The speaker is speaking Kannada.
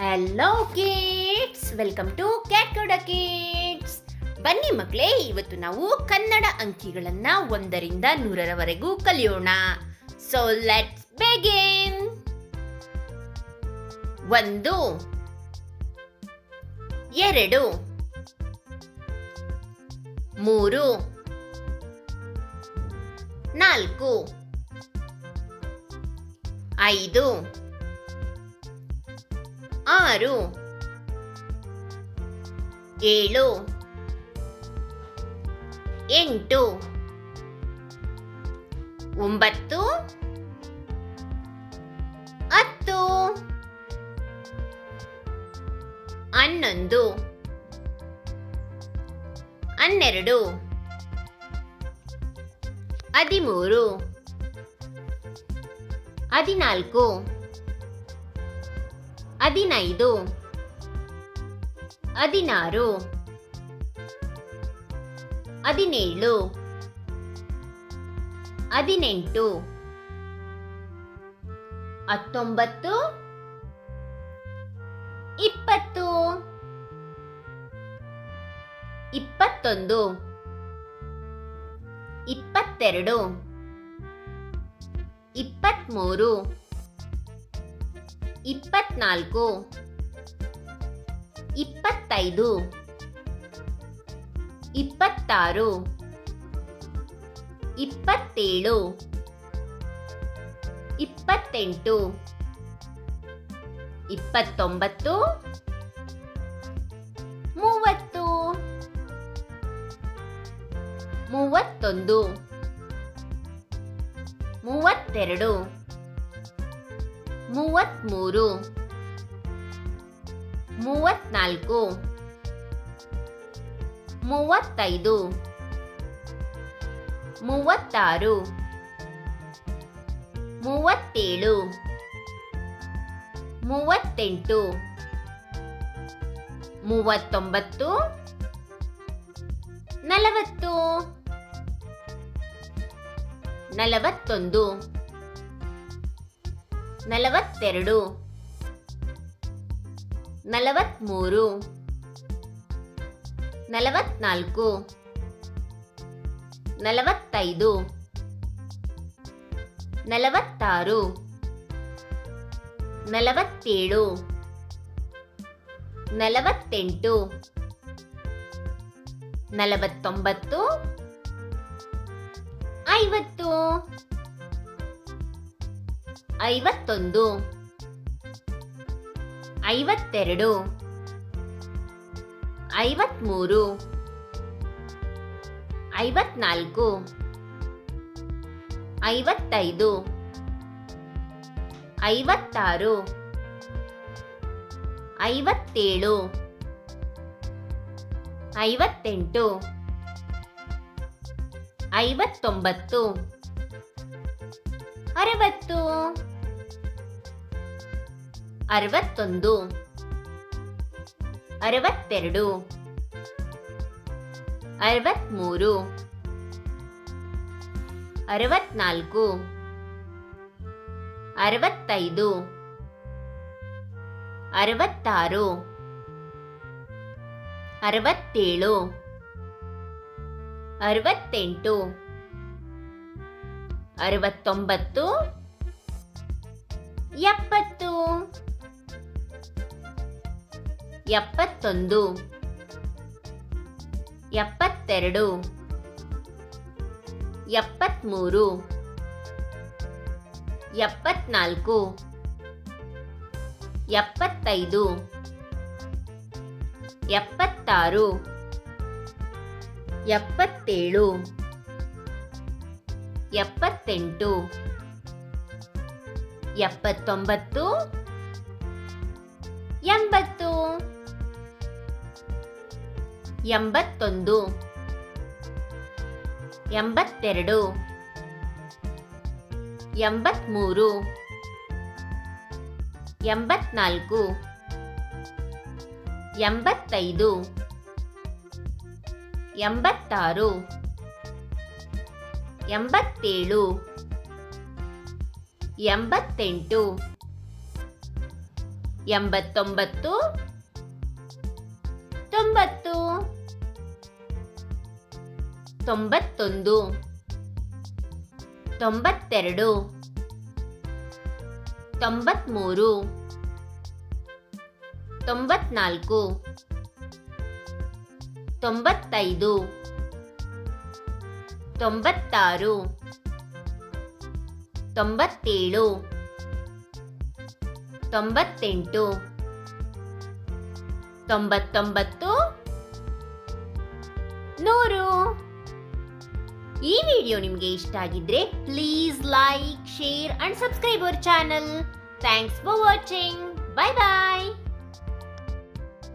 ಹಲೋ ಕಿಡ್ಸ್, ವೆಲ್ಕಮ್ ಟು ಕ್ಯಾಟ್ಕೋಡ ಕಿಡ್ಸ್. ಬನ್ನಿ ಮಕ್ಕಳೇ, ಇವತ್ತು ನಾವು ಕನ್ನಡ ಅಂಕಿಗಳನ್ನ 1ರಿಂದ 100ರವರೆಗೂ ಕಲಿಯೋಣ. So let's begin. 1 2 3 4 5 6 7 8 9 10 11 12 13 14 15 16 17 18 19 20 21 22 23 24 25 26 27 28 29 30 31 32 33 34 35 36 37 38 39 40 41 42 43 44 45 46 47 48 49 50 51 52 53 54 55 56 57 58 59 60 61 62 63 64 65 66 67 68 69 70 71 72 73 74 75 76 77 78 79 80 81 82 83 84 85 86 87 88 ಎಂಬತ್ತೊಂಬತ್ತು, 90, 91, 92, 93, 94, 95, 96, 97, 98, 99, 100. ಈ ವಿಡಿಯೋ ನಿಮಗೆ ಇಷ್ಟ ಆಗಿದ್ರೆ please like, share and subscribe our channel. Thanks for watching. Bye bye.